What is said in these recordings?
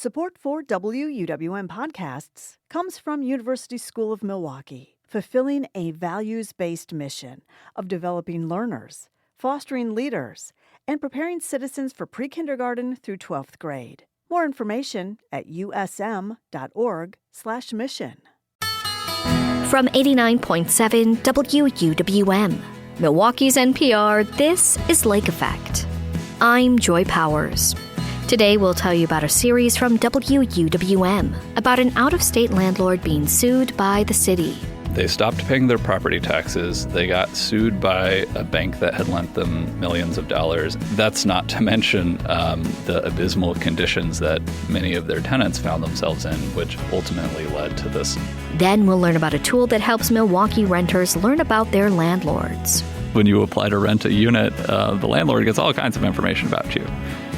Support for WUWM podcasts comes from University School of Milwaukee, fulfilling a values-based mission of developing learners, fostering leaders, and preparing citizens for pre-kindergarten through 12th grade. More information at usm.org/mission. From 89.7 WUWM, Milwaukee's NPR, this is Lake Effect. I'm Joy Powers. Today we'll tell you about a series from WUWM about an out-of-state landlord being sued by the city. They stopped paying their property taxes. They got sued by a bank that had lent them millions of dollars. That's not to mention the abysmal conditions that many of their tenants found themselves in, which ultimately led to this. Then we'll learn about a tool that helps Milwaukee renters learn about their landlords. When you apply to rent a unit, the landlord gets all kinds of information about you.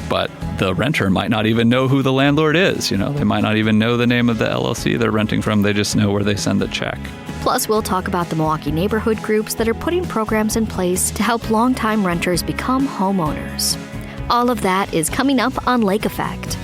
But the renter might not even know who the landlord is. They might not even know the name of the LLC they're renting from. They just know where they send the check. Plus, we'll talk about the Milwaukee neighborhood groups that are putting programs in place to help longtime renters become homeowners. All of that is coming up on Lake Effect.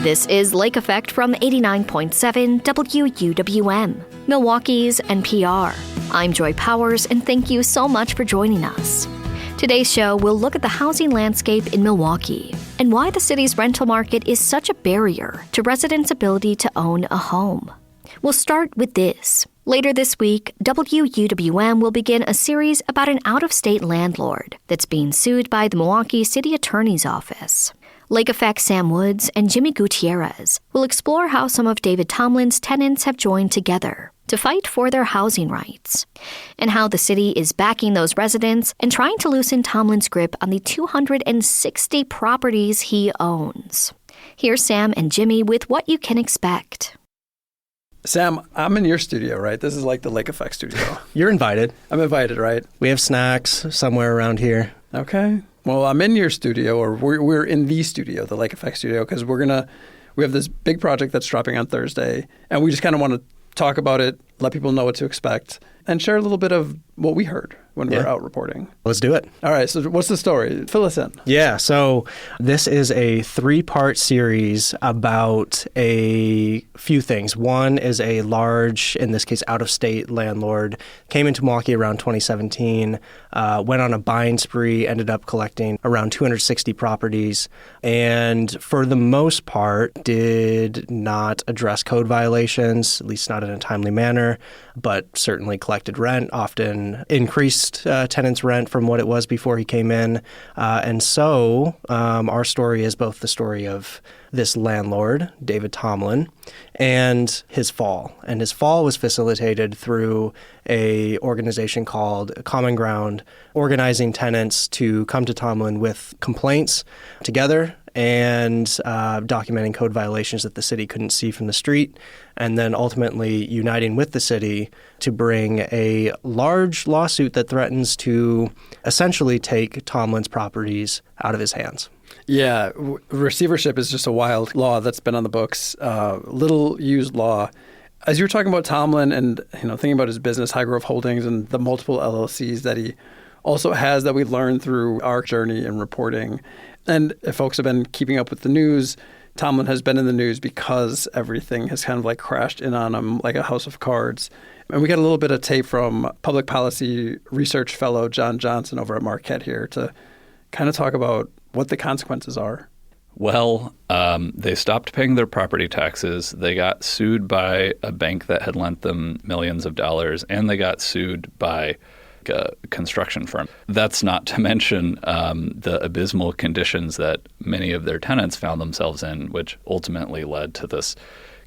This is Lake Effect from 89.7 WUWM, Milwaukee's NPR. I'm Joy Powers, and thank you so much for joining us. Today's show will look at the housing landscape in Milwaukee and why the city's rental market is such a barrier to residents' ability to own a home. We'll start with this. Later this week, WUWM will begin a series about an out-of-state landlord that's being sued by the Milwaukee City Attorney's Office. Lake Effect Sam Woods and Jimmy Gutierrez will explore how some of David Tomlin's tenants have joined together to fight for their housing rights, and how the city is backing those residents and trying to loosen Tomlin's grip on the 260 properties he owns. Here's Sam and Jimmy with what you can expect. Sam, I'm in your studio, right? This is like the Lake Effect studio. You're invited. I'm invited, right? We have snacks somewhere around here. Okay. Well, I'm in your studio, or we're in the studio, the Lake Effect studio, because we have this big project that's dropping on Thursday, and we just kind of want to talk about it, let people know what to expect, and share a little bit of what we heard when we were out reporting. Let's do it. All right. So what's the story? Fill us in. Yeah. So this is a 3-part series about a few things. One is a large, in this case, out-of-state landlord, came into Milwaukee around 2017, went on a buying spree, ended up collecting around 260 properties, and for the most part did not address code violations, at least not in a timely manner, but certainly collected rent, often increased tenants' rent from what it was before he came in. And so our story is both the story of this landlord, David Tomlin, and his fall. And his fall was facilitated through a organization called Common Ground, organizing tenants to come to Tomlin with complaints together and documenting code violations that the city couldn't see from the street, and then ultimately uniting with the city to bring a large lawsuit that threatens to essentially take Tomlin's properties out of his hands. Yeah, receivership is just a wild law that's been on the books, little used law. As you were talking about Tomlin and thinking about his business, High Grove Holdings, and the multiple LLCs that he also has that we learned through our journey in reporting. And if folks have been keeping up with the news, Tomlin has been in the news because everything has kind of like crashed in on him like a house of cards. And we got a little bit of tape from public policy research fellow John Johnson over at Marquette here to kind of talk about what the consequences are. Well, they stopped paying their property taxes. They got sued by a bank that had lent them millions of dollars, and they got sued by a construction firm. That's not to mention the abysmal conditions that many of their tenants found themselves in, which ultimately led to this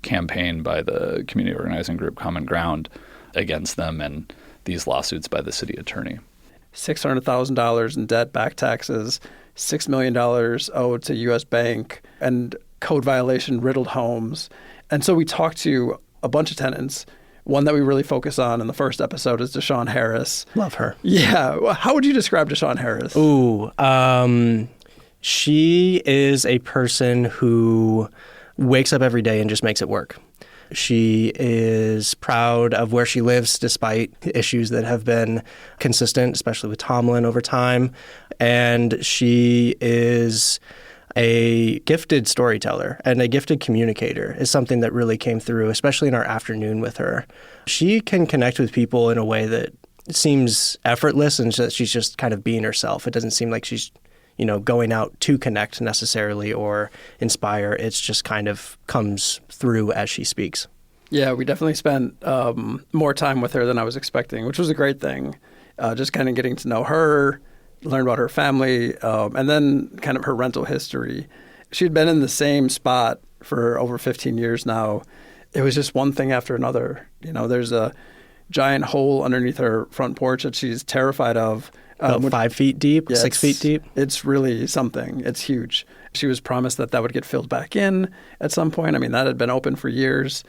campaign by the community organizing group Common Ground against them and these lawsuits by the city attorney. $600,000 in debt, back taxes, $6 million owed to U.S. Bank, and code violation riddled homes. And so we talked to a bunch of tenants. One that we really focus on in the first episode is Deshawn Harris. Love her. Yeah. How would you describe Deshawn Harris? Ooh, she is a person who wakes up every day and just makes it work. She is proud of where she lives despite issues that have been consistent, especially with Tomlin over time. And she is a gifted storyteller and a gifted communicator is something that really came through, especially in our afternoon with her. She can connect with people in a way that seems effortless and that she's just kind of being herself. It doesn't seem like she's, going out to connect necessarily or inspire. It's just kind of comes through as she speaks. Yeah, we definitely spent more time with her than I was expecting, which was a great thing. Just kind of getting to know her, learn about her family, and then kind of her rental history. She'd been in the same spot for over 15 years now. It was just one thing after another. There's a giant hole underneath her front porch that she's terrified of. About 5 feet deep, yeah, 6 feet deep. It's really something. It's huge. She was promised that would get filled back in at some point. I mean, that had been open for years.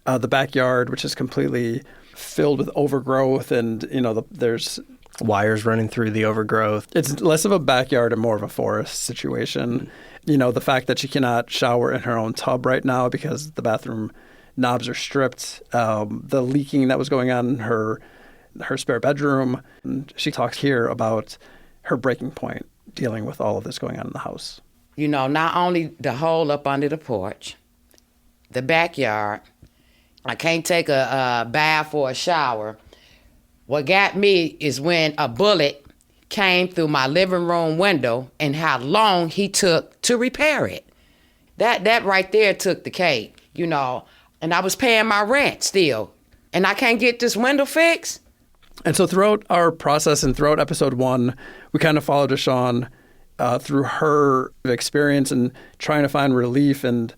The backyard, which is completely filled with overgrowth, and there's wires running through the overgrowth. It's less of a backyard and more of a forest situation. The fact that she cannot shower in her own tub right now because the bathroom knobs are stripped. The leaking that was going on in her spare bedroom. And she talks here about her breaking point dealing with all of this going on in the house. Not only the hole up under the porch, the backyard, I can't take a bath or a shower. What got me is when a bullet came through my living room window and how long he took to repair it. That right there took the cake, and I was paying my rent still, and I can't get this window fixed. And so throughout our process and throughout episode 1, we kind of followed Deshawn through her experience and trying to find relief. And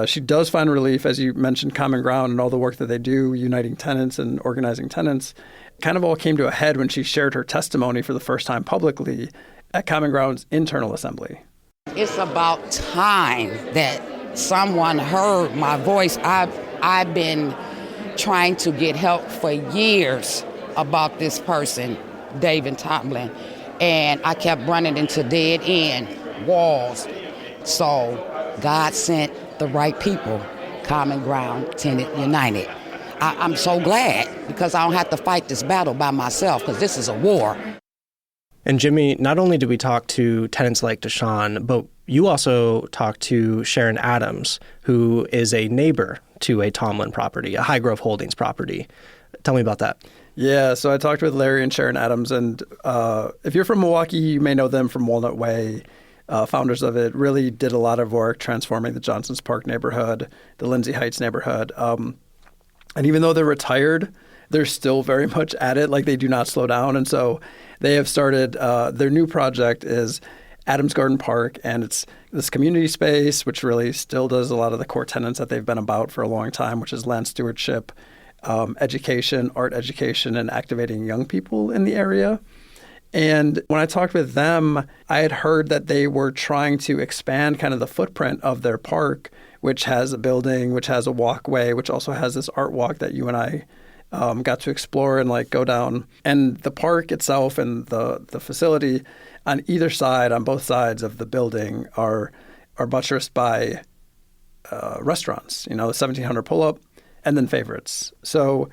she does find relief, as you mentioned, Common Ground and all the work that they do, uniting tenants and organizing tenants. Kind of all came to a head when she shared her testimony for the first time publicly at Common Ground's internal assembly. It's about time that someone heard my voice. I've been trying to get help for years about this person, David Tomlin, and I kept running into dead end walls. So God sent the right people, Common Ground, Tenant United. I'm so glad because I don't have to fight this battle by myself because this is a war. And Jimmy, not only did we talk to tenants like Deshawn, but you also talked to Sharon Adams, who is a neighbor to a Tomlin property, a High Grove Holdings property. Tell me about that. Yeah, so I talked with Larry and Sharon Adams, and if you're from Milwaukee, you may know them from Walnut Way. Founders of it really did a lot of work transforming the Johnsons Park neighborhood, the Lindsay Heights neighborhood. And even though they're retired, they're still very much at it. Like, they do not slow down. And so they have started, their new project is Adams Garden Park, and it's this community space, which really still does a lot of the core tenets that they've been about for a long time, which is land stewardship, education, art education, and activating young people in the area. And when I talked with them, I had heard that they were trying to expand kind of the footprint of their park, which has a building, which has a walkway, which also has this art walk that you and I got to explore and go down. And the park itself and the facility on either side, on both sides of the building, are buttressed by restaurants, the 1700 pull-up and then favorites. So,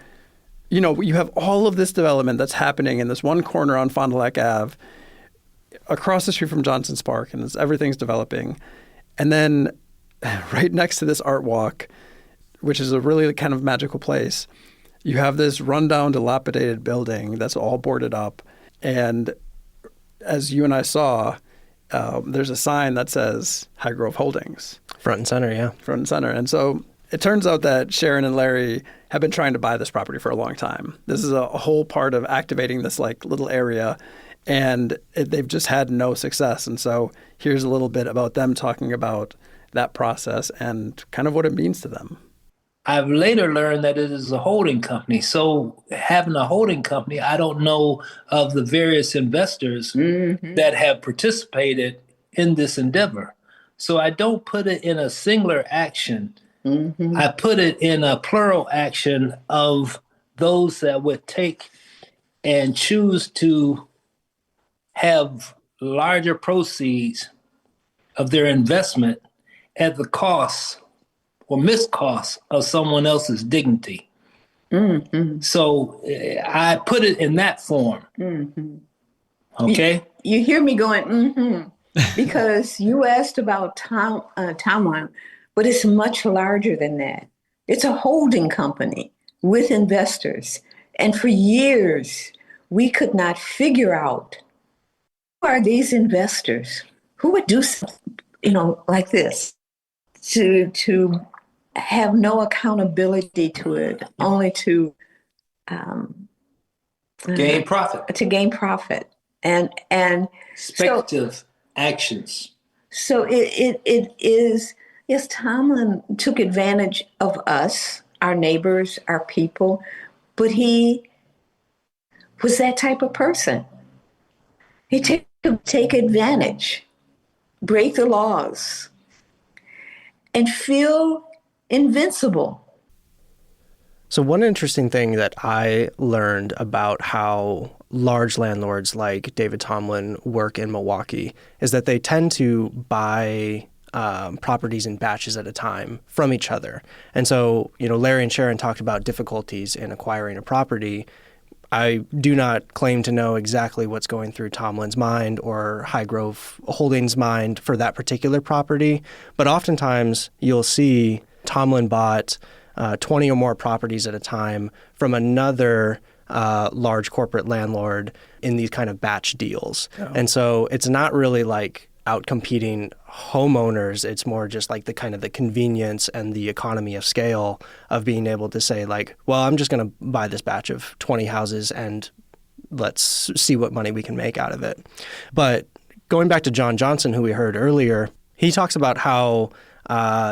you have all of this development that's happening in this one corner on Fond du Lac Ave across the street from Johnson's Park, and everything's developing. And then right next to this art walk, which is a really kind of magical place, you have this rundown, dilapidated building that's all boarded up. And as you and I saw, there's a sign that says High Grove Holdings. Front and center, yeah. Front and center. And so it turns out that Sharon and Larry have been trying to buy this property for a long time. This is a whole part of activating this little area, and they've just had no success. And so here's a little bit about them talking about that process and kind of what it means to them. I've later learned that it is a holding company. So having a holding company, I don't know of the various investors that have participated in this endeavor. So I don't put it in a singular action. I put it in a plural action of those that would take and choose to have larger proceeds of their investment at the cost or miscost of someone else's dignity. Mm-hmm. So I put it in that form. Mm-hmm. Okay? You hear me going, mm-hmm, because you asked about Tomlin, but it's much larger than that. It's a holding company with investors. And for years, we could not figure out who are these investors who would do something, like this to have no accountability to it, only to Gain profit. To gain profit. And Speculative actions. So it is, yes, Tomlin took advantage of us, our neighbors, our people, but he was that type of person. He take advantage, break the laws, and feel invincible. So one interesting thing that I learned about how large landlords like David Tomlin work in Milwaukee is that they tend to buy properties in batches at a time from each other. And so, Larry and Sharon talked about difficulties in acquiring a property. I do not claim to know exactly what's going through Tomlin's mind or Highgrove Holdings' mind for that particular property, but oftentimes you'll see Tomlin bought 20 or more properties at a time from another large corporate landlord in these kind of batch deals. Oh. And so it's not really like out-competing homeowners. It's more just like the kind of the convenience and the economy of scale of being able to say like, well, I'm just going to buy this batch of 20 houses and let's see what money we can make out of it. But going back to John Johnson, who we heard earlier, he talks about how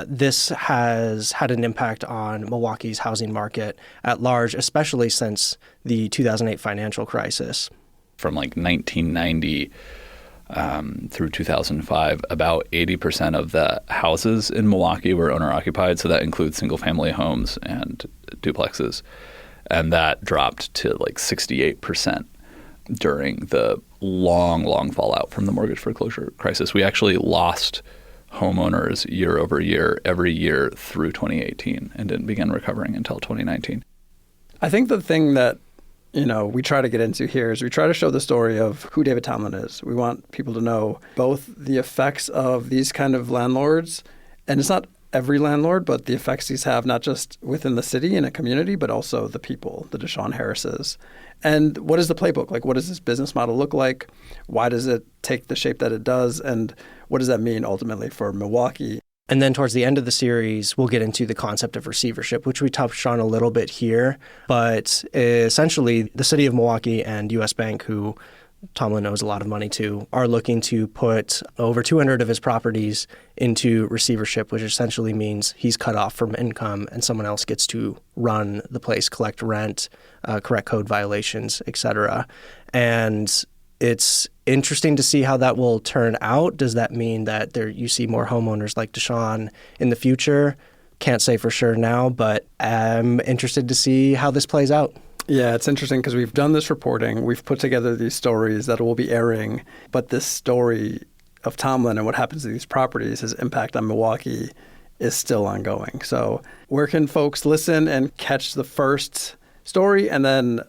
this has had an impact on Milwaukee's housing market at large, especially since the 2008 financial crisis. From like 1990 through 2005, about 80% of the houses in Milwaukee were owner-occupied, so that includes single-family homes and duplexes. And that dropped to like 68% during the long fallout from the mortgage foreclosure crisis. We actually lost homeowners year over year, every year through 2018, and didn't begin recovering until 2019. I think the thing that we try to get into here is we try to show the story of who David Tomlin is. We want people to know both the effects of these kind of landlords, and it's not every landlord, but the effects these have not just within the city and a community, but also the people, the Deshaun Harrises. And what is the playbook? Like, what does this business model look like? Why does it take the shape that it does? And what does that mean ultimately for Milwaukee? And then towards the end of the series, we'll get into the concept of receivership, which we touched on a little bit here. But essentially, the city of Milwaukee and U.S. Bank, who Tomlin owes a lot of money to, are looking to put over 200 of his properties into receivership, which essentially means he's cut off from income and someone else gets to run the place, collect rent, correct code violations, etc. And it's interesting to see how that will turn out. Does that mean that you see more homeowners like Deshaun in the future? Can't say for sure now, but I'm interested to see how this plays out. Yeah, it's interesting because we've done this reporting. We've put together these stories that will be airing. But this story of Tomlin and what happens to these properties, his impact on Milwaukee, is still ongoing. So where can folks listen and catch the first story and then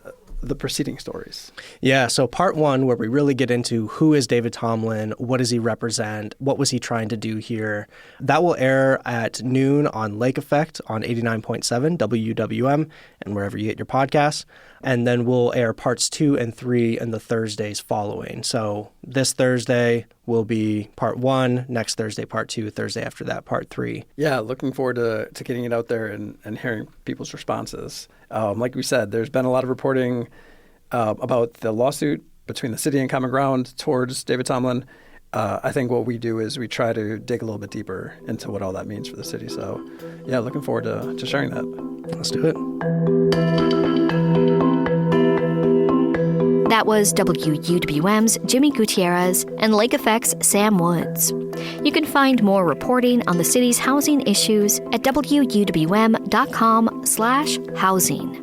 the preceding stories? Yeah, so part one, where we really get into who is David Tomlin, what does he represent, what was he trying to do here, that will air at noon on Lake Effect on 89.7 WUWM and wherever you get your podcasts. And then we'll air parts 2 and 3 in the Thursdays following. So this Thursday will be part 1, next Thursday part 2, Thursday after that part 3. Yeah, looking forward to getting it out there and hearing people's responses. Like we said, there's been a lot of reporting about the lawsuit between the city and Common Ground towards David Tomlin. I think what we do is we try to dig a little bit deeper into what all that means for the city. So, yeah, looking forward to sharing that. Let's do it. That was WUWM's Jimmy Gutierrez and Lake Effect's Sam Woods. You can find more reporting on the city's housing issues at WUWM.com/housing.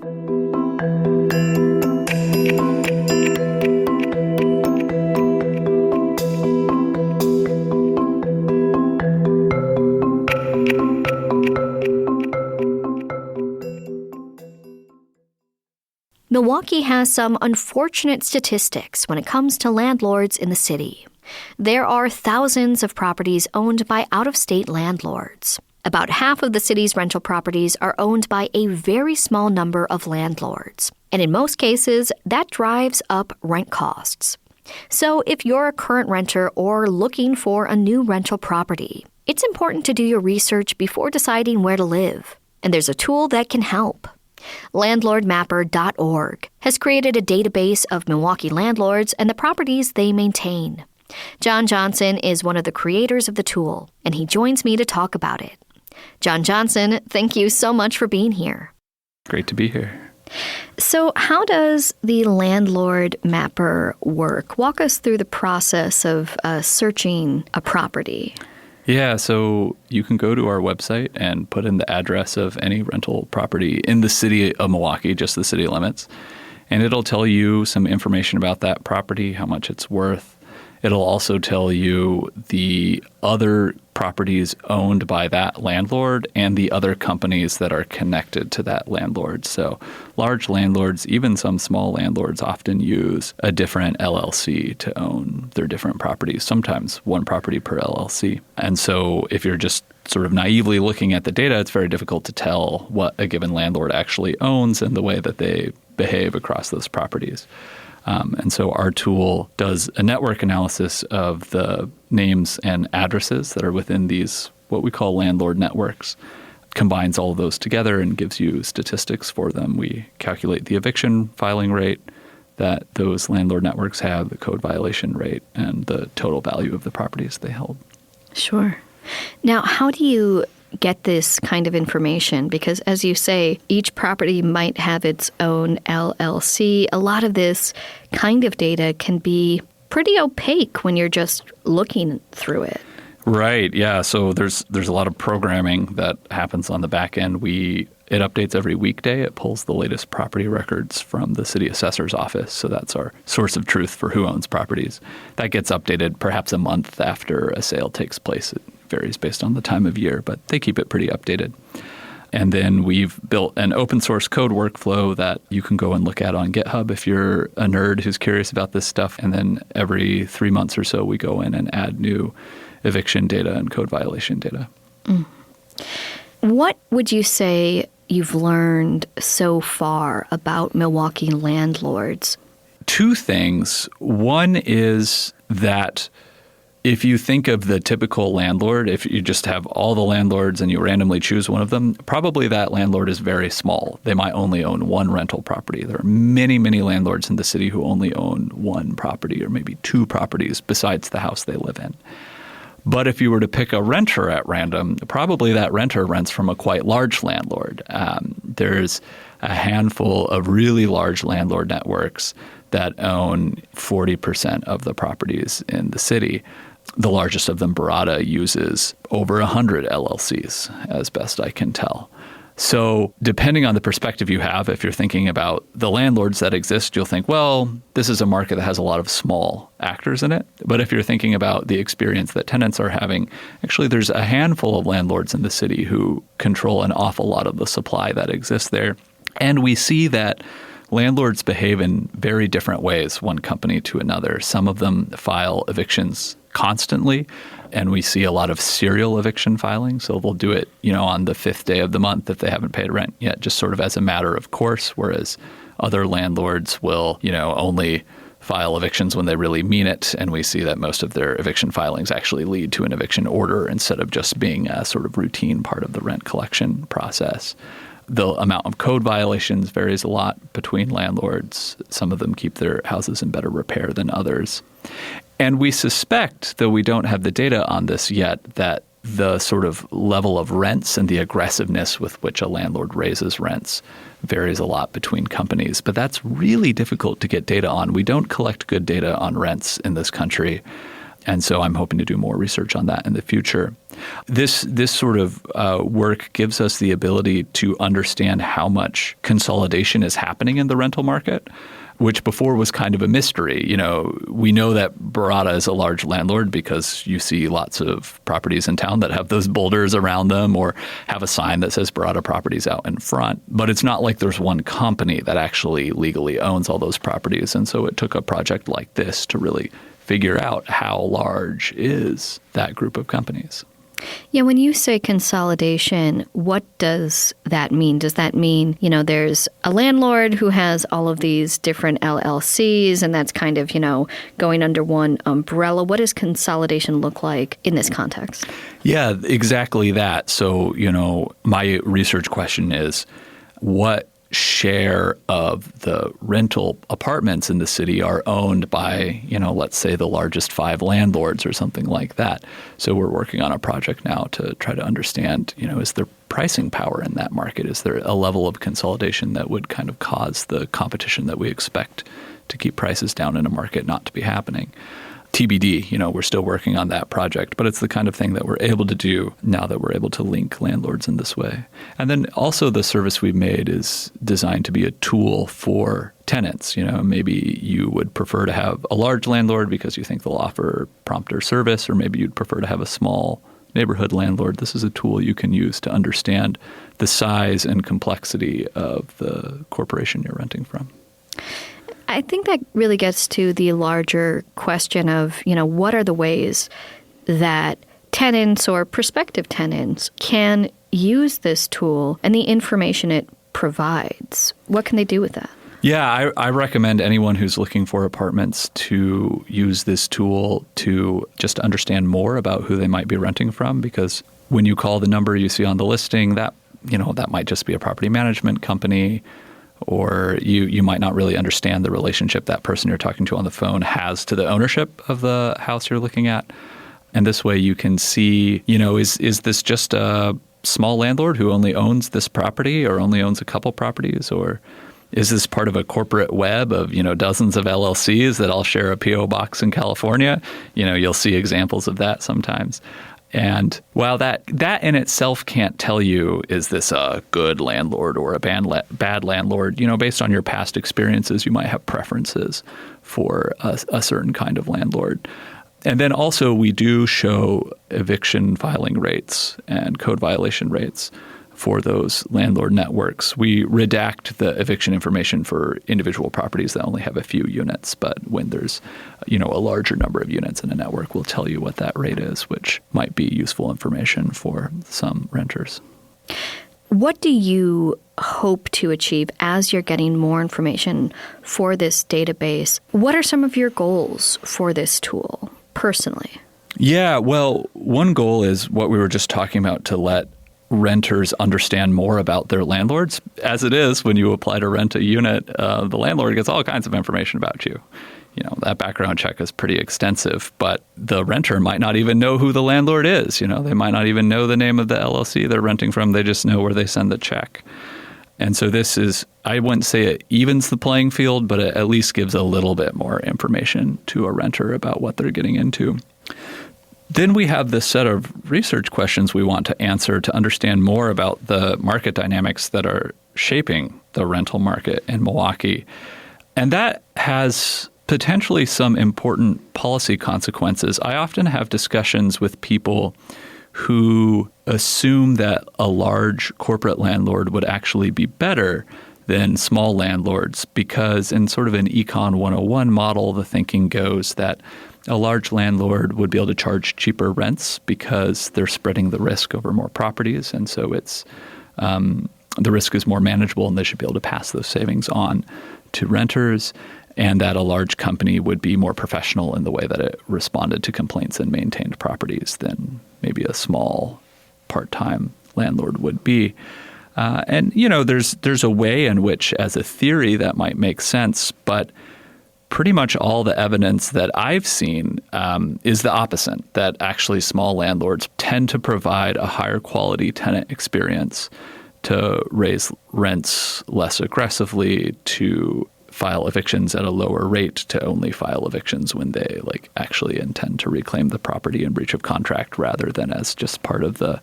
Milwaukee has some unfortunate statistics when it comes to landlords in the city. There are thousands of properties owned by out-of-state landlords. About half of the city's rental properties are owned by a very small number of landlords. And in most cases, that drives up rent costs. So if you're a current renter or looking for a new rental property, it's important to do your research before deciding where to live. And there's a tool that can help. Landlordmapper.org has created a database of Milwaukee landlords and the properties they maintain. John Johnson is one of the creators of the tool, and he joins me to talk about it. John Johnson, thank you so much for being here. Great to be here. So how does the Landlord Mapper work? Walk us through the process of searching a property. Yeah, so you can go to our website and put in the address of any rental property in the city of Milwaukee, just the city limits, and it'll tell you some information about that property, how much it's worth. It'll also tell you the other properties owned by that landlord and the other companies that are connected to that landlord. So large landlords, even some small landlords, often use a different LLC to own their different properties, sometimes one property per LLC. And so if you're just sort of naively looking at the data, it's very difficult to tell what a given landlord actually owns and the way that they behave across those properties. And so our tool does a network analysis of the names and addresses that are within these, what we call landlord networks, combines all of those together and gives you statistics for them. We calculate the eviction filing rate that those landlord networks have, the code violation rate, and the total value of the properties they held. Sure. Now, how do you get this kind of information? Because as you say, each property might have its own LLC. A lot of this kind of data can be pretty opaque when you're just looking through it. Right. Yeah. So there's a lot of programming that happens on the back end. It updates every weekday. It pulls the latest property records from the city assessor's office. So that's our source of truth for who owns properties. That gets updated perhaps a month after a sale takes place. It varies based on the time of year, but they keep it pretty updated. And then we've built an open source code workflow that you can go and look at on GitHub if you're a nerd who's curious about this stuff. And then every 3 months or so, we go in and add new eviction data and code violation data. What would you say you've learned so far about Milwaukee landlords? Two things. One is that if you think of the typical landlord, if you just have all the landlords and you randomly choose one of them, probably that landlord is very small. They might only own one rental property. There are many, many landlords in the city who only own one property or maybe two properties besides the house they live in. But if you were to pick a renter at random, probably that renter rents from a quite large landlord. There's a handful of really large landlord networks that own 40% of the properties in the city. The largest of them, Barada, uses over 100 LLCs, as best I can tell. So depending on the perspective you have, if you're thinking about the landlords that exist, you'll think, well, this is a market that has a lot of small actors in it. But if you're thinking about the experience that tenants are having, actually there's a handful of landlords in the city who control an awful lot of the supply that exists there. And we see that landlords behave in very different ways, one company to another. Some of them file evictions constantly, and we see a lot of serial eviction filing. So they'll do it, on the 5th day of the month if they haven't paid rent yet, just sort of as a matter of course, whereas other landlords will, only file evictions when they really mean it. And we see that most of their eviction filings actually lead to an eviction order instead of just being a sort of routine part of the rent collection process. The amount of code violations varies a lot between landlords. Some of them keep their houses in better repair than others. And we suspect, though we don't have the data on this yet, that the sort of level of rents and the aggressiveness with which a landlord raises rents varies a lot between companies. But that's really difficult to get data on. We don't collect good data on rents in this country. And so I'm hoping to do more research on that in the future. This sort of work gives us the ability to understand how much consolidation is happening in the rental market. which before was kind of a mystery. We know that Barada is a large landlord because you see lots of properties in town that have those boulders around them or have a sign that says Barada Properties out in front. But it's not like there's one company that actually legally owns all those properties. And so it took a project like this to really figure out how large is that group of companies. Yeah, when you say consolidation, what does that mean? Does that mean, there's a landlord who has all of these different LLCs and that's kind of, going under one umbrella? What does consolidation look like in this context? Yeah, exactly that. So, my research question is, what share of the rental apartments in the city are owned by, let's say the largest 5 landlords or something like that. So we're working on a project now to try to understand, is there pricing power in that market? Is there a level of consolidation that would kind of cause the competition that we expect to keep prices down in a market not to be happening? TBD, we're still working on that project, but it's the kind of thing that we're able to do now that we're able to link landlords in this way. And then also the service we've made is designed to be a tool for tenants. Maybe you would prefer to have a large landlord because you think they'll offer prompter service, or maybe you'd prefer to have a small neighborhood landlord. This is a tool you can use to understand the size and complexity of the corporation you're renting from. I think that really gets to the larger question of, what are the ways that tenants or prospective tenants can use this tool and the information it provides? What can they do with that? Yeah, I recommend anyone who's looking for apartments to use this tool to just understand more about who they might be renting from, because when you call the number you see on the listing, that might just be a property management company, or you might not really understand the relationship that person you're talking to on the phone has to the ownership of the house you're looking at. And this way you can see, is this just a small landlord who only owns this property or only owns a couple properties? Or is this part of a corporate web of, dozens of LLCs that all share a PO box in California? You'll see examples of that sometimes. And while that in itself can't tell you, is this a good landlord or a bad landlord, based on your past experiences, you might have preferences for a certain kind of landlord. And then also we do show eviction filing rates and code violation rates for those landlord networks. We redact the eviction information for individual properties that only have a few units, but when there's, a larger number of units in a network, we'll tell you what that rate is, which might be useful information for some renters. What do you hope to achieve as you're getting more information for this database? What are some of your goals for this tool personally? Yeah, well, one goal is what we were just talking about, to let renters understand more about their landlords. As it is, when you apply to rent a unit, the landlord gets all kinds of information about you. That background check is pretty extensive, but the renter might not even know who the landlord is. They might not even know the name of the LLC they're renting from. They just know where they send the check. And so this is, I wouldn't say it evens the playing field, but it at least gives a little bit more information to a renter about what they're getting into. Then we have this set of research questions we want to answer to understand more about the market dynamics that are shaping the rental market in Milwaukee. And that has potentially some important policy consequences. I often have discussions with people who assume that a large corporate landlord would actually be better than small landlords, because in sort of an Econ 101 model, the thinking goes that a large landlord would be able to charge cheaper rents because they're spreading the risk over more properties. And so it's the risk is more manageable and they should be able to pass those savings on to renters, and that a large company would be more professional in the way that it responded to complaints and maintained properties than maybe a small part-time landlord would be. And there's a way in which, as a theory, that might make sense, but pretty much all the evidence that I've seen is the opposite, that actually small landlords tend to provide a higher quality tenant experience, to raise rents less aggressively, to file evictions at a lower rate, to only file evictions when they actually intend to reclaim the property in breach of contract rather than as just part of the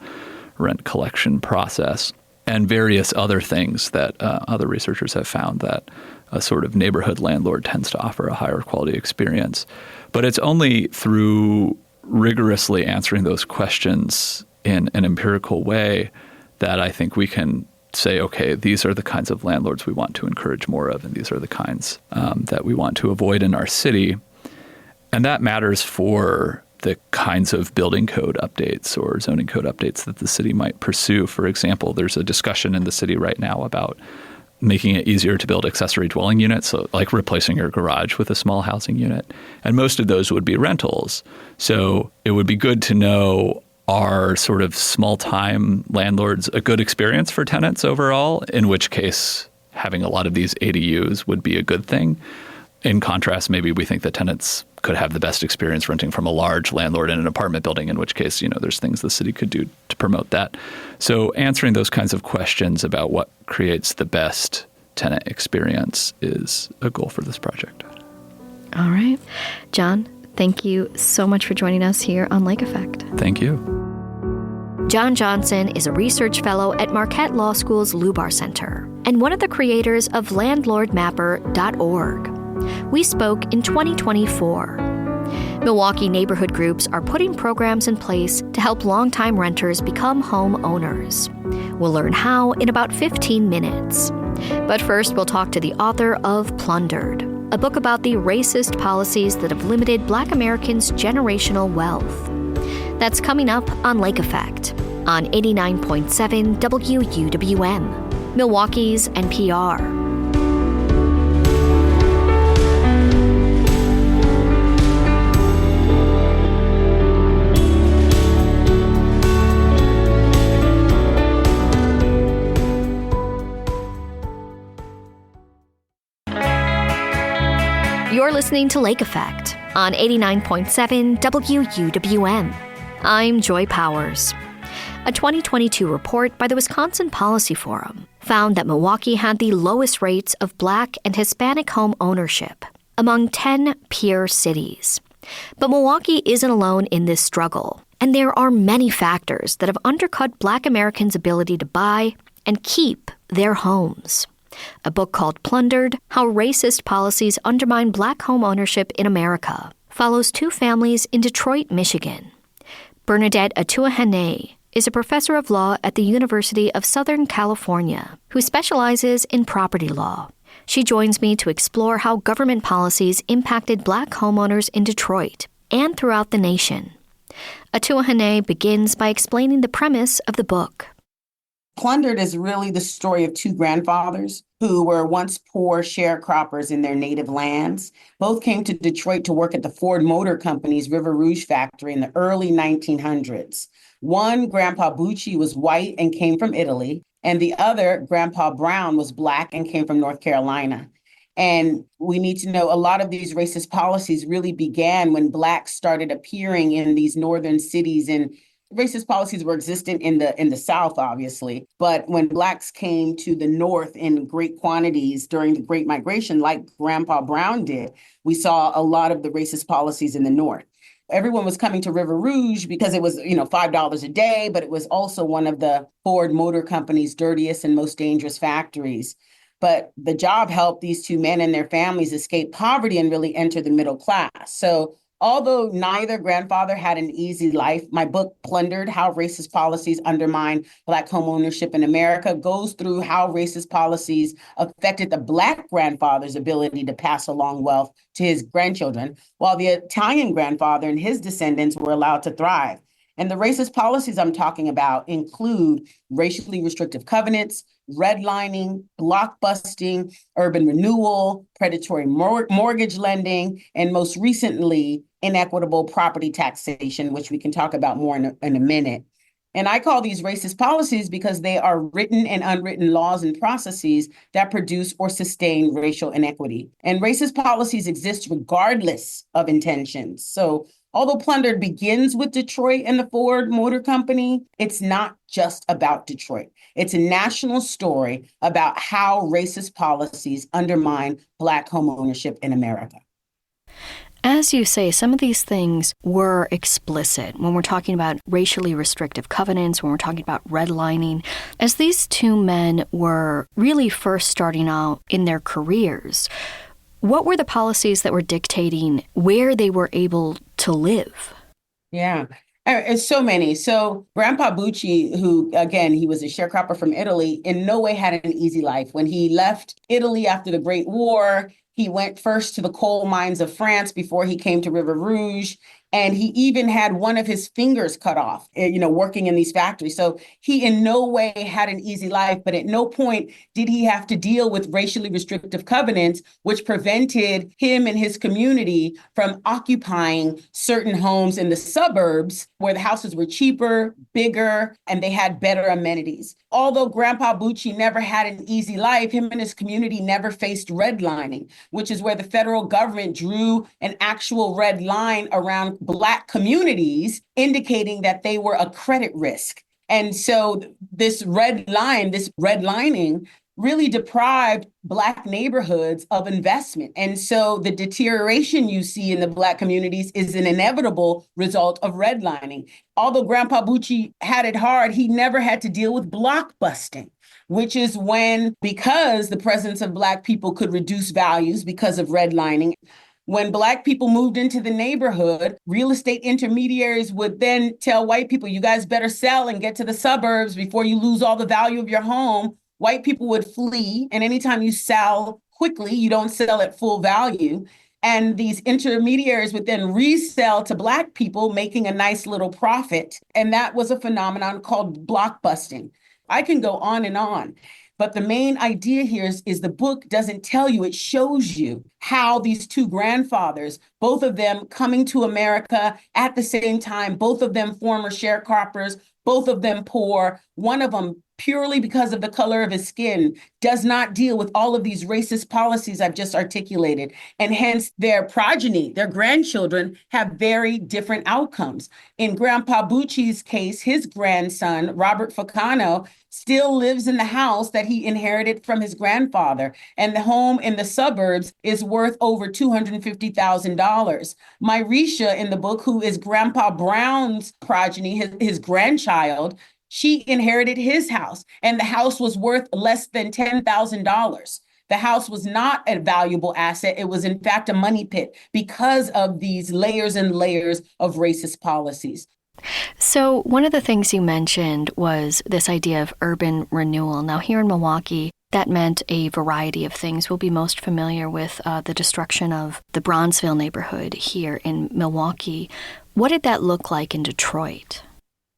rent collection process. and various other things that other researchers have found that a sort of neighborhood landlord tends to offer a higher quality experience. But it's only through rigorously answering those questions in an empirical way that I think we can say, okay, these are the kinds of landlords we want to encourage more of, and these are the kinds that we want to avoid in our city. And that matters for the kinds of building code updates or zoning code updates that the city might pursue. For example, there's a discussion in the city right now about making it easier to build accessory dwelling units, so like replacing your garage with a small housing unit. And most of those would be rentals. So it would be good to know, are sort of small-time landlords a good experience for tenants overall, in which case having a lot of these ADUs would be a good thing. In contrast, maybe we think that tenants could have the best experience renting from a large landlord in an apartment building, in which case, there's things the city could do to promote that. So answering those kinds of questions about what creates the best tenant experience is a goal for this project. All right. John, thank you so much for joining us here on Lake Effect. Thank you. John Johnson is a research fellow at Marquette Law School's Lubar Center and one of the creators of landlordmapper.org. We spoke in 2024. Milwaukee neighborhood groups are putting programs in place to help longtime renters become homeowners. We'll learn how in about 15 minutes. But first, we'll talk to the author of Plundered, a book about the racist policies that have limited Black Americans' generational wealth. That's coming up on Lake Effect on 89.7 WUWM, Milwaukee's NPR. You're listening to Lake Effect on 89.7 WUWM. I'm Joy Powers. A 2022 report by the Wisconsin Policy Forum found that Milwaukee had the lowest rates of Black and Hispanic home ownership among 10 peer cities. But Milwaukee isn't alone in this struggle, and there are many factors that have undercut Black Americans' ability to buy and keep their homes. A book called Plundered, How Racist Policies Undermine Black Home Ownership in America, follows two families in Detroit, Michigan. Bernadette Atuahene is a professor of law at the University of Southern California who specializes in property law. She joins me to explore how government policies impacted Black homeowners in Detroit and throughout the nation. Atuahene begins by explaining the premise of the book. Plundered is really the story of two grandfathers who were once poor sharecroppers in their native lands. Both came to Detroit to work at the Ford Motor Company's River Rouge factory in the early 1900s. One, Grandpa Bucci, was white and came from Italy, and the other, Grandpa Brown, was Black and came from North Carolina. And we need to know a lot of these racist policies really began when Blacks started appearing in these northern cities, and racist policies were existent in the South, obviously. But when Blacks came to the North in great quantities during the Great Migration, like Grandpa Brown did, we saw a lot of the racist policies in the North. Everyone was coming to River Rouge because it was, $5 a day, but it was also one of the Ford Motor Company's dirtiest and most dangerous factories. But the job helped these two men and their families escape poverty and really enter the middle class. So although neither grandfather had an easy life, my book, Plundered, How Racist Policies Undermine Black Homeownership in America, goes through how racist policies affected the Black grandfather's ability to pass along wealth to his grandchildren, while the Italian grandfather and his descendants were allowed to thrive. And the racist policies I'm talking about include racially restrictive covenants, redlining, blockbusting, urban renewal, predatory mortgage lending, and most recently, inequitable property taxation, which we can talk about more in a minute. And I call these racist policies because they are written and unwritten laws and processes that produce or sustain racial inequity. And racist policies exist regardless of intentions. So although Plundered begins with Detroit and the Ford Motor Company, it's not just about Detroit. It's a national story about how racist policies undermine Black homeownership in America. As you say, some of these things were explicit when we're talking about racially restrictive covenants, when we're talking about redlining. As these two men were really first starting out in their careers, what were the policies that were dictating where they were able to live? Yeah. It's so many. So Grandpa Bucci, who, again, he was a sharecropper from Italy, in no way had an easy life. When he left Italy after the Great War, he went first to the coal mines of France before he came to River Rouge. And he even had one of his fingers cut off, working in these factories. So he in no way had an easy life, but at no point did he have to deal with racially restrictive covenants, which prevented him and his community from occupying certain homes in the suburbs where the houses were cheaper, bigger, and they had better amenities. Although Grandpa Bucci never had an easy life, him and his community never faced redlining, which is where the federal government drew an actual red line around Black communities, indicating that they were a credit risk. And so this redlining really deprived Black neighborhoods of investment. And so the deterioration you see in the Black communities is an inevitable result of redlining. Although Grandpa Bucci had it hard, he never had to deal with block busting, which is when, because the presence of Black people could reduce values because of redlining, when Black people moved into the neighborhood, real estate intermediaries would then tell white people, you guys better sell and get to the suburbs before you lose all the value of your home. White people would flee. And anytime you sell quickly, you don't sell at full value. And these intermediaries would then resell to Black people, making a nice little profit. And that was a phenomenon called blockbusting. I can go on and on. But the main idea here is the book doesn't tell you, it shows you how these two grandfathers, both of them coming to America at the same time, both of them former sharecroppers, both of them poor, one of them purely because of the color of his skin, does not deal with all of these racist policies I've just articulated. And hence their progeny, their grandchildren, have very different outcomes. In Grandpa Bucci's case, his grandson, Robert Ficano, still lives in the house that he inherited from his grandfather. And the home in the suburbs is worth over $250,000. Myrisha in the book, who is Grandpa Brown's progeny, his grandchild, she inherited his house, and the house was worth less than $10,000. The house was not a valuable asset. It was, in fact, a money pit because of these layers and layers of racist policies. So one of the things you mentioned was this idea of urban renewal. Now, here in Milwaukee, that meant a variety of things. We'll be most familiar with the destruction of the Bronzeville neighborhood here in Milwaukee. What did that look like in Detroit?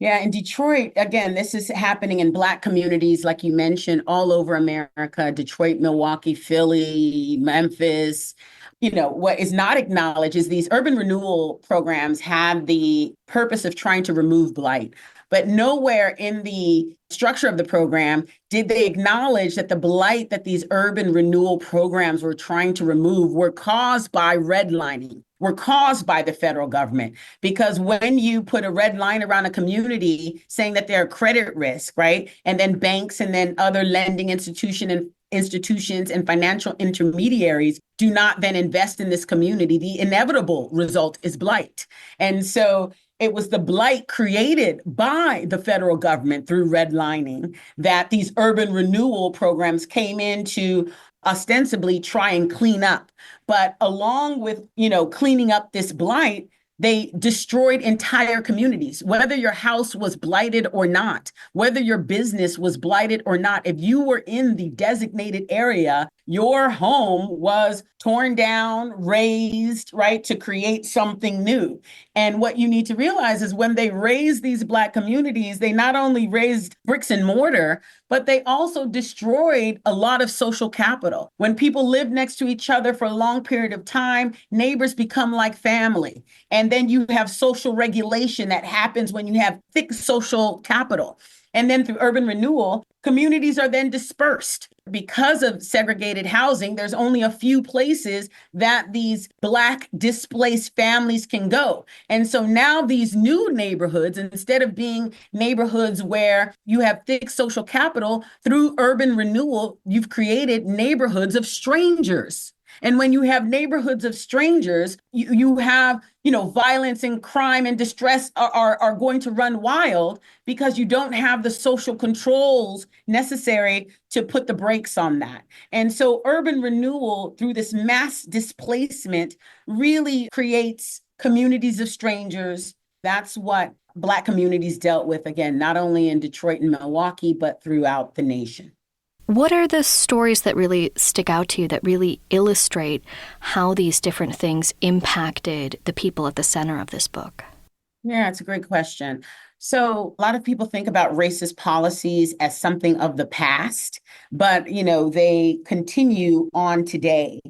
Yeah, in Detroit, again, this is happening in Black communities, like you mentioned, all over America, Detroit, Milwaukee, Philly, Memphis. What is not acknowledged is these urban renewal programs have the purpose of trying to remove blight. But nowhere in the structure of the program did they acknowledge that the blight that these urban renewal programs were trying to remove were caused by redlining, were caused by the federal government. Because when you put a red line around a community saying that they're a credit risk, right? And then banks and then other lending institutions and financial intermediaries do not then invest in this community, the inevitable result is blight. And so it was the blight created by the federal government through redlining that these urban renewal programs came in to ostensibly try and clean up. But along with, cleaning up this blight, they destroyed entire communities, whether your house was blighted or not, whether your business was blighted or not. If you were in the designated area, your home was torn down, razed, right, to create something new. And what you need to realize is when they raised these Black communities, they not only raised bricks and mortar, but they also destroyed a lot of social capital. When people live next to each other for a long period of time, neighbors become like family. And then you have social regulation that happens when you have thick social capital. And then through urban renewal, communities are then dispersed. Because of segregated housing, there's only a few places that these Black displaced families can go. And so now these new neighborhoods, instead of being neighborhoods where you have thick social capital, through urban renewal, you've created neighborhoods of strangers. And when you have neighborhoods of strangers, you have, violence and crime and distress are going to run wild because you don't have the social controls necessary to put the brakes on that. And so urban renewal through this mass displacement really creates communities of strangers. That's what Black communities dealt with, again, not only in Detroit and Milwaukee, but throughout the nation. What are the stories that really stick out to you that really illustrate how these different things impacted the people at the center of this book? Yeah, it's a great question. So a lot of people think about racist policies as something of the past, but, they continue on today.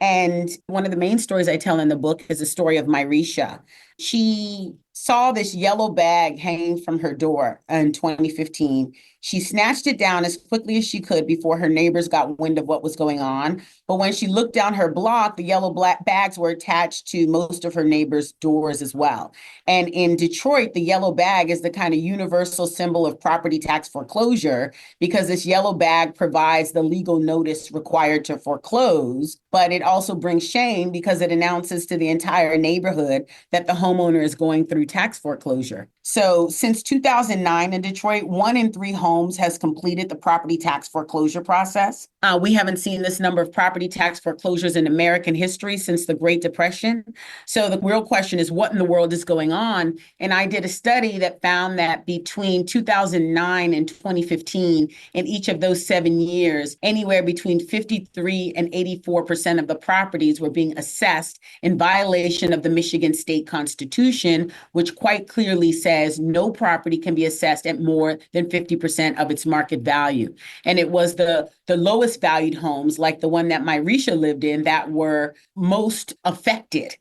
And one of the main stories I tell in the book is the story of Myrisha. She saw this yellow bag hanging from her door in 2015. She snatched it down as quickly as she could before her neighbors got wind of what was going on. But when she looked down her block, the yellow black bags were attached to most of her neighbors' doors as well. And in Detroit, the yellow bag is the kind of universal symbol of property tax foreclosure because this yellow bag provides the legal notice required to foreclose. But it also brings shame because it announces to the entire neighborhood that the homeowner is going through tax foreclosure. So since 2009 in Detroit, 1 in 3 homes has completed the property tax foreclosure process. We haven't seen this number of property tax foreclosures in American history since the Great Depression. So the real question is, what in the world is going on? And I did a study that found that between 2009 and 2015, in each of those 7 years, anywhere between 53 and 84% of the properties were being assessed in violation of the Michigan State Constitution, which quite clearly says no property can be assessed at more than 50% of its market value. And it was the lowest valued homes, like the one that Myrisha lived in, that were most affected.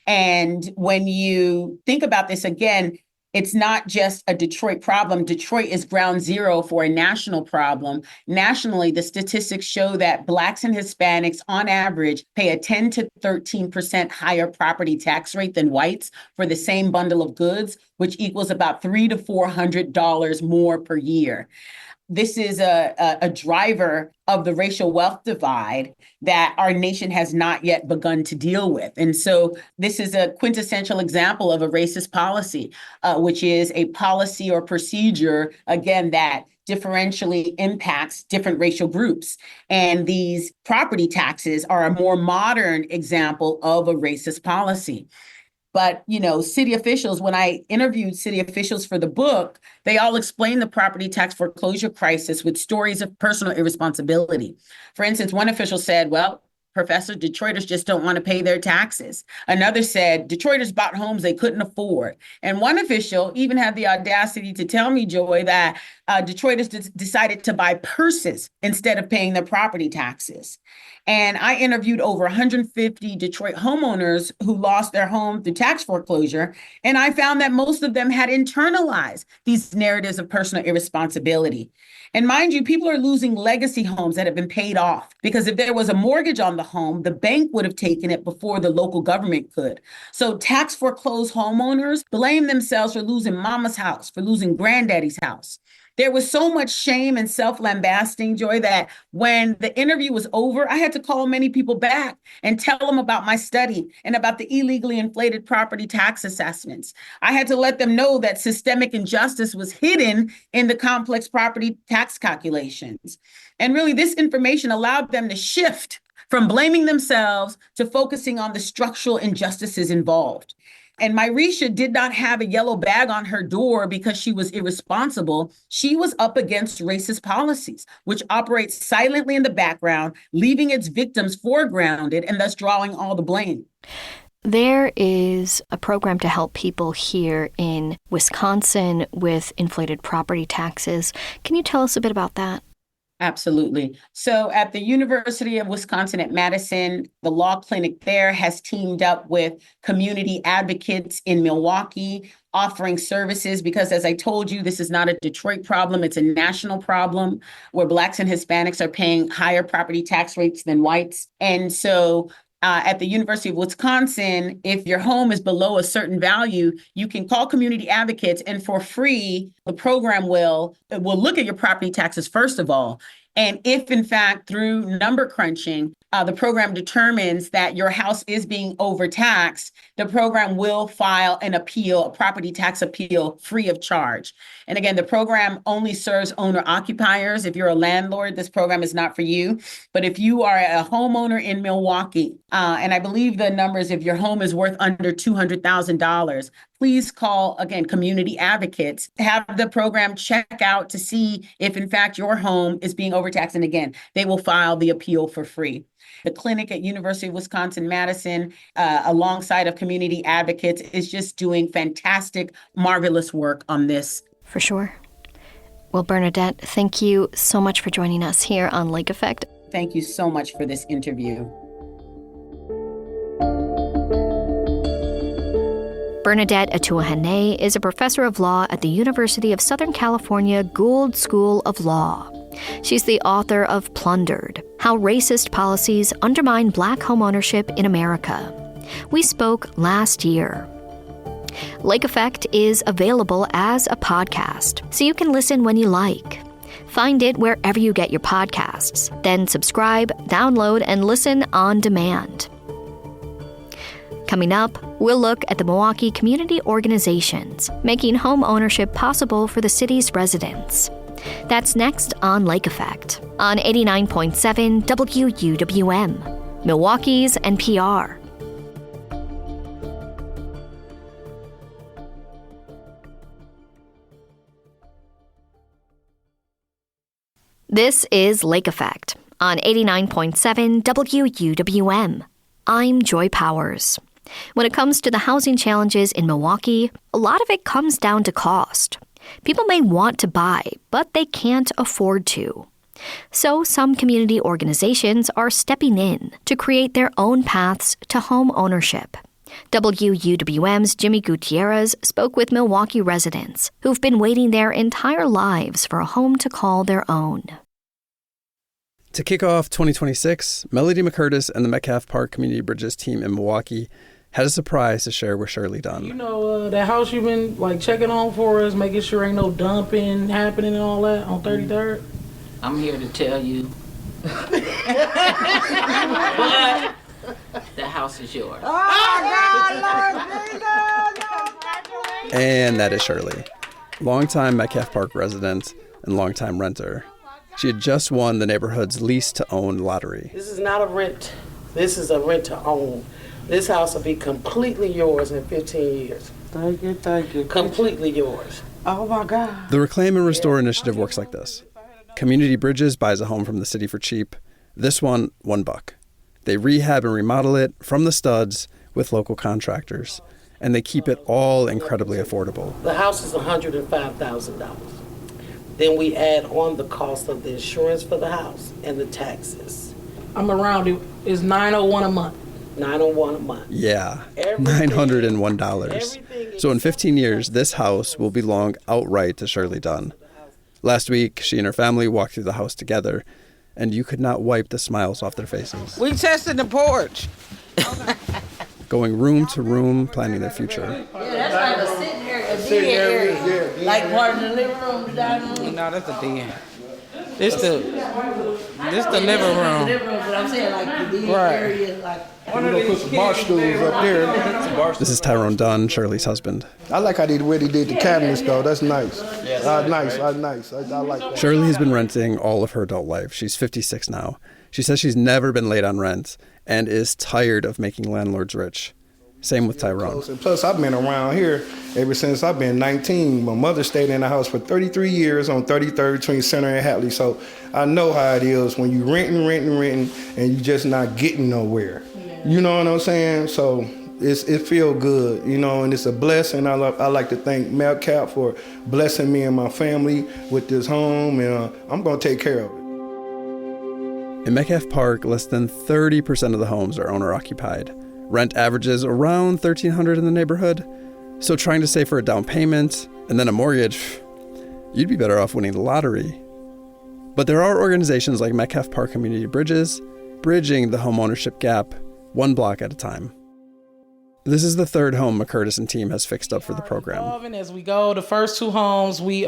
And when you think about this again, it's not just a Detroit problem. Detroit is ground zero for a national problem. Nationally, the statistics show that Blacks and Hispanics, on average, pay a 10 to 13% higher property tax rate than whites for the same bundle of goods, which equals about $300 to $400 more per year. This is a driver of the racial wealth divide that our nation has not yet begun to deal with. And so this is a quintessential example of a racist policy, which is a policy or procedure, again, that differentially impacts different racial groups. And these property taxes are a more modern example of a racist policy. But, city officials, when I interviewed city officials for the book, they all explained the property tax foreclosure crisis with stories of personal irresponsibility. For instance, one official said, well, Professor, Detroiters just don't want to pay their taxes. Another said Detroiters bought homes they couldn't afford. And one official even had the audacity to tell me, Joy, that Detroiters decided to buy purses instead of paying their property taxes. And I interviewed over 150 Detroit homeowners who lost their home through tax foreclosure. And I found that most of them had internalized these narratives of personal irresponsibility. And mind you, people are losing legacy homes that have been paid off because if there was a mortgage on the home, the bank would have taken it before the local government could. So tax foreclosed homeowners blame themselves for losing mama's house, for losing granddaddy's house. There was so much shame and self-lambasting, Joy, that when the interview was over, I had to call many people back and tell them about my study and about the illegally inflated property tax assessments. I had to let them know that systemic injustice was hidden in the complex property tax calculations. And really, this information allowed them to shift from blaming themselves to focusing on the structural injustices involved. And Myrisha did not have a yellow bag on her door because she was irresponsible. She was up against racist policies, which operate silently in the background, leaving its victims foregrounded and thus drawing all the blame. There is a program to help people here in Wisconsin with inflated property taxes. Can you tell us a bit about that? Absolutely. So at the University of Wisconsin at Madison, the law clinic there has teamed up with community advocates in Milwaukee, offering services because, as I told you, this is not a Detroit problem. It's a national problem where Blacks and Hispanics are paying higher property tax rates than whites. And so at the University of Wisconsin, if your home is below a certain value, you can call community advocates, and for free, the program will look at your property taxes first of all. And if, in fact, through number crunching, the program determines that your house is being overtaxed, the program will file an appeal, a property tax appeal, free of charge. And again, the program only serves owner occupiers. If you're a landlord, this program is not for you. But if you are a homeowner in Milwaukee, and I believe the numbers, if your home is worth under $200,000, please call, again, community advocates, have the program check out to see if, in fact, your home is being overtaxed. And again, they will file the appeal for free. The clinic at University of Wisconsin-Madison, alongside of community advocates, is just doing fantastic, marvelous work on this. For sure. Well, Bernadette, thank you so much for joining us here on Lake Effect. Thank you so much for this interview. Bernadette Atuahane is a professor of law at the University of Southern California Gould School of Law. She's the author of Plundered: How Racist Policies Undermine Black Homeownership in America. We spoke last year. Lake Effect is available as a podcast, so you can listen when you like. Find it wherever you get your podcasts. Then subscribe, download, and listen on demand. Coming up, we'll look at the Milwaukee community organizations making home ownership possible for the city's residents. That's next on Lake Effect on 89.7 WUWM, Milwaukee's NPR. This is Lake Effect on 89.7 WUWM. I'm Joy Powers. When it comes to the housing challenges in Milwaukee, a lot of it comes down to cost. People may want to buy, but they can't afford to. So some community organizations are stepping in to create their own paths to home ownership. WUWM's Jimmy Gutierrez spoke with Milwaukee residents who've been waiting their entire lives for a home to call their own. To kick off 2026, Melody McCurtis and the Metcalf Park Community Bridges team in Milwaukee had a surprise to share with Shirley Dunn. You know, that house you've been checking on for us, making sure ain't no dumping happening and all that on 33rd? I'm here to tell you. But the house is yours. And that is Shirley, longtime Metcalf Park resident and longtime renter. She had just won the neighborhood's lease-to-own lottery. This is not a rent. This is a rent-to-own. This house will be completely yours in 15 years. Thank you. Completely yours. Oh, my God. The Reclaim and Restore initiative works like this. Community Bridges buys a home from the city for cheap. This one, $1. They rehab and remodel it from the studs with local contractors, and they keep it all incredibly affordable. The house is $105,000. Then we add on the cost of the insurance for the house and the taxes. I'm around it. It's $901 a month. $901 a month. Yeah, $901. So in 15 years, this house will belong outright to Shirley Dunn. Last week, she and her family walked through the house together, and you could not wipe the smiles off their faces. We tested the porch. Going room to room, planning their future. Yeah, that's like a sitting area. Like part of the living room, dining room. No, that's a den. This the living room. But I'm saying like the den area, like. We're gonna put some bar stools up there. This is Tyrone Dunn, Shirley's husband. I like how they did the cabinets though. That's nice. Nice. I like that. Shirley has been renting all of her adult life. She's 56 now. She says she's never been late on rent and is tired of making landlords rich. Same with Tyrone. Plus, I've been around here ever since I've been 19. My mother stayed in the house for 33 years on 33rd between Center and Hatley. So I know how it is when you renting, and you just not getting nowhere. You know what I'm saying? So it feel good, you know, and it's a blessing. I like to thank Metcalf for blessing me and my family with this home, and I'm going to take care of it. In Metcalf Park, less than 30% of the homes are owner-occupied. Rent averages around $1,300 in the neighborhood. So trying to save for a down payment and then a mortgage, you'd be better off winning the lottery. But there are organizations like Metcalf Park Community Bridges bridging the homeownership gap one block at a time. This is the third home McCurtis and team has fixed up for the program. And as we go, the first 2 homes, we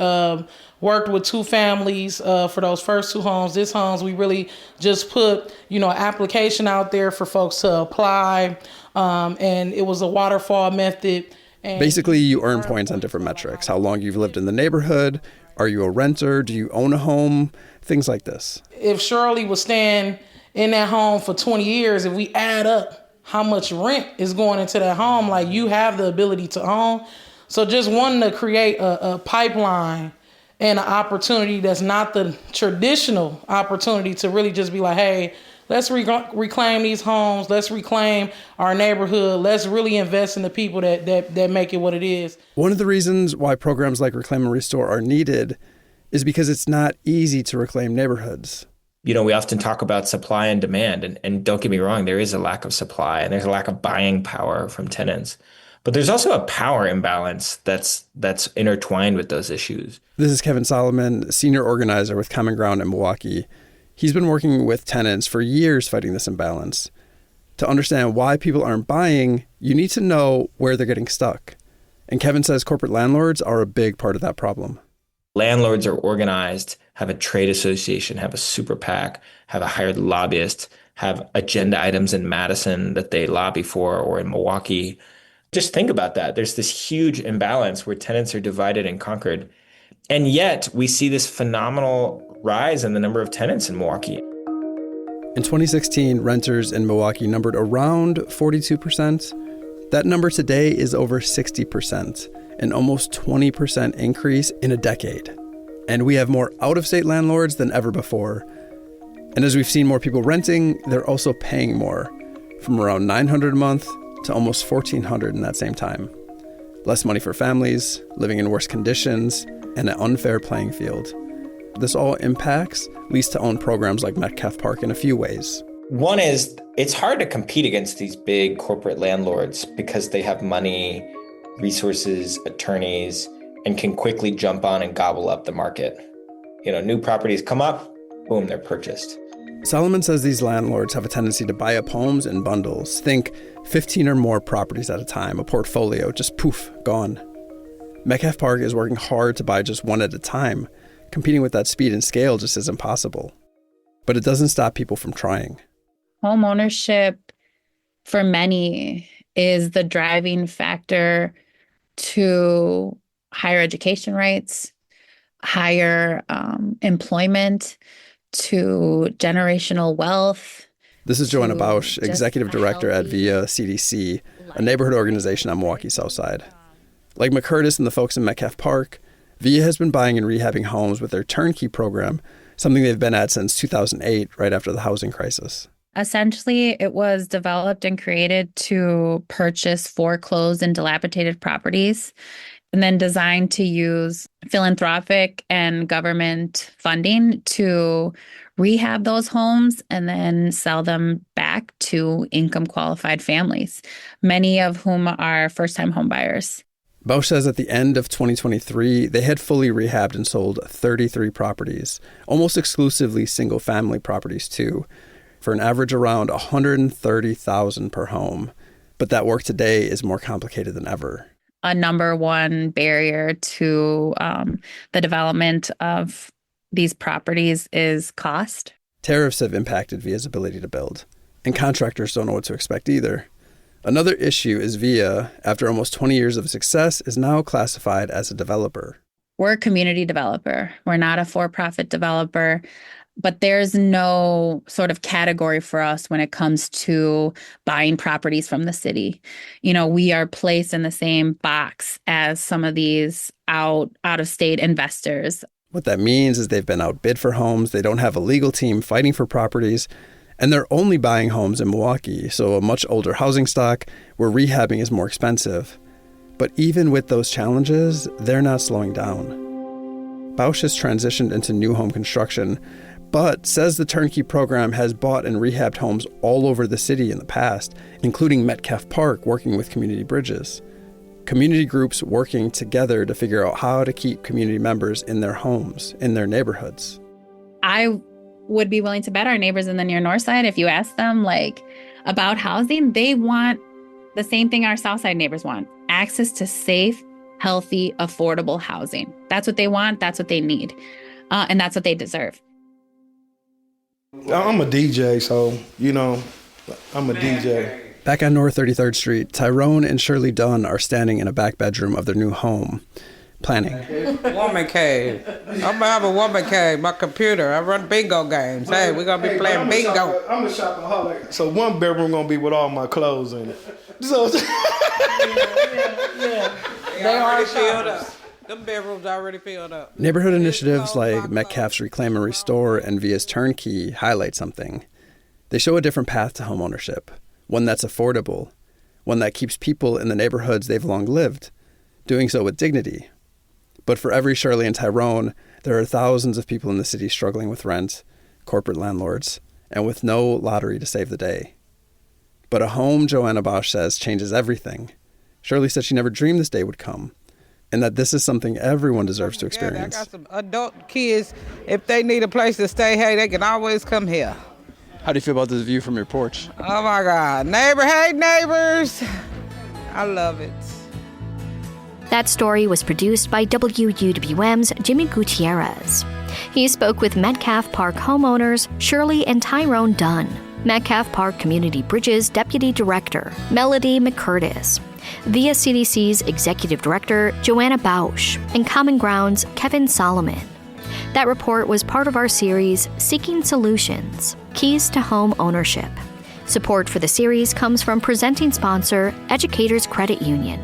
worked with 2 families for those first 2 homes. This homes, we really just put, application out there for folks to apply. And it was a waterfall method. And basically, you earn points on different metrics. How long you've lived in the neighborhood. Are you a renter? Do you own a home? Things like this. If Shirley was staying in that home for 20 years, if we add up how much rent is going into that home, like, you have the ability to own. So just wanting to create a pipeline and an opportunity that's not the traditional opportunity to really just be like, hey, let's reclaim these homes. Let's reclaim our neighborhood. Let's really invest in the people that make it what it is. One of the reasons why programs like Reclaim and Restore are needed is because it's not easy to reclaim neighborhoods. We often talk about supply and demand, and don't get me wrong, there is a lack of supply and there's a lack of buying power from tenants. But there's also a power imbalance that's intertwined with those issues. This is Kevin Solomon, senior organizer with Common Ground in Milwaukee. He's been working with tenants for years fighting this imbalance. To understand why people aren't buying, you need to know where they're getting stuck. And Kevin says corporate landlords are a big part of that problem. Landlords are organized, have a trade association, have a super PAC, have a hired lobbyist, have agenda items in Madison that they lobby for, or in Milwaukee. Just think about that. There's this huge imbalance where tenants are divided and conquered. And yet we see this phenomenal rise in the number of tenants in Milwaukee. In 2016, renters in Milwaukee numbered around 42%. That number today is over 60%, an almost 20% increase in a decade. And we have more out-of-state landlords than ever before. And as we've seen more people renting, they're also paying more, from around $900 a month to almost $1,400 in that same time. Less money for families, living in worse conditions, and an unfair playing field. This all impacts lease-to-own programs like Metcalf Park in a few ways. One is, it's hard to compete against these big corporate landlords because they have money, resources, attorneys, and can quickly jump on and gobble up the market. New properties come up, boom, they're purchased. Solomon says these landlords have a tendency to buy up homes in bundles. Think 15 or more properties at a time, a portfolio, just poof, gone. Metcalf Park is working hard to buy just one at a time. Competing with that speed and scale just isn't possible. But it doesn't stop people from trying. Home ownership, for many, is the driving factor to higher education rates, higher employment, to generational wealth. This is Joanna Bausch, executive director at VIA CDC, a neighborhood organization on Milwaukee's South Side. Like McCurtis and the folks in Metcalf Park, VIA has been buying and rehabbing homes with their turnkey program, something they've been at since 2008, right after the housing crisis. Essentially, it was developed and created to purchase foreclosed and dilapidated properties, and then designed to use philanthropic and government funding to rehab those homes and then sell them back to income-qualified families, many of whom are first-time homebuyers. Bausch says at the end of 2023, they had fully rehabbed and sold 33 properties, almost exclusively single-family properties too, for an average around $130,000 per home. But that work today is more complicated than ever. A number one barrier to the development of these properties is cost. Tariffs have impacted VIA's ability to build, and contractors don't know what to expect either. Another issue is VIA, after almost 20 years of success, is now classified as a developer. We're a community developer. We're not a for-profit developer. But there's no sort of category for us when it comes to buying properties from the city. We are placed in the same box as some of these out-of-state investors. What that means is they've been outbid for homes, they don't have a legal team fighting for properties, and they're only buying homes in Milwaukee, so a much older housing stock where rehabbing is more expensive. But even with those challenges, they're not slowing down. Bausch has transitioned into new home construction, but says the turnkey program has bought and rehabbed homes all over the city in the past, including Metcalf Park working with Community Bridges. Community groups working together to figure out how to keep community members in their homes, in their neighborhoods. I would be willing to bet our neighbors in the near north side, if you ask them about housing, they want The same thing our Southside neighbors want: access to safe, healthy, affordable housing. That's what they want. That's what they need. And that's what they deserve. I'm a DJ, so, I'm a DJ. Back on North 33rd Street, Tyrone and Shirley Dunn are standing in a back bedroom of their new home, planning. Woman cave. I'm gonna have a woman cave. My computer. I run bingo games. Hey, we're gonna be playing bingo. I'm a shopaholic, so one bedroom gonna be with all my clothes in it. So They already filled up. Them bedrooms already filled up. Neighborhood initiatives like Metcalf's Reclaim and Restore and Via's Turnkey highlight something. They show a different path to homeownership, one that's affordable, one that keeps people in the neighborhoods they've long lived, doing so with dignity. But for every Shirley and Tyrone, there are thousands of people in the city struggling with rent, corporate landlords, and with no lottery to save the day. But a home, Joanna Bosch says, changes everything. Shirley said she never dreamed this day would come, and that this is something everyone deserves to experience. I got some adult kids. If they need a place to stay, hey, they can always come here. How do you feel about this view from your porch? Oh my God. Hey neighbors. I love it. That story was produced by WUWM's Jimmy Gutierrez. He spoke with Metcalf Park homeowners Shirley and Tyrone Dunn, Metcalf Park Community Bridges Deputy Director Melody McCurtis, Via CDC's Executive Director Joanna Bausch, and Common Ground's Kevin Solomon. That report was part of our series Seeking Solutions, Keys to Home Ownership. Support for the series comes from presenting sponsor Educators Credit Union.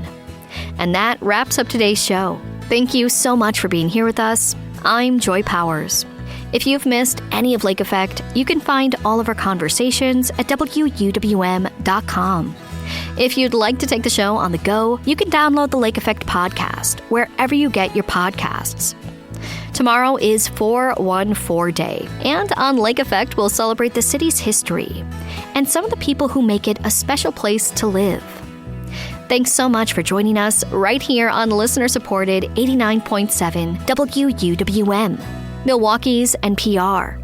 And that wraps up today's show. Thank you so much for being here with us. I'm Joy Powers. If you've missed any of Lake Effect, you can find all of our conversations at WUWM.com. If you'd like to take the show on the go, you can download the Lake Effect podcast wherever you get your podcasts. Tomorrow is 414 Day, and on Lake Effect, we'll celebrate the city's history and some of the people who make it a special place to live. Thanks so much for joining us right here on listener-supported 89.7 WUWM, Milwaukee's NPR.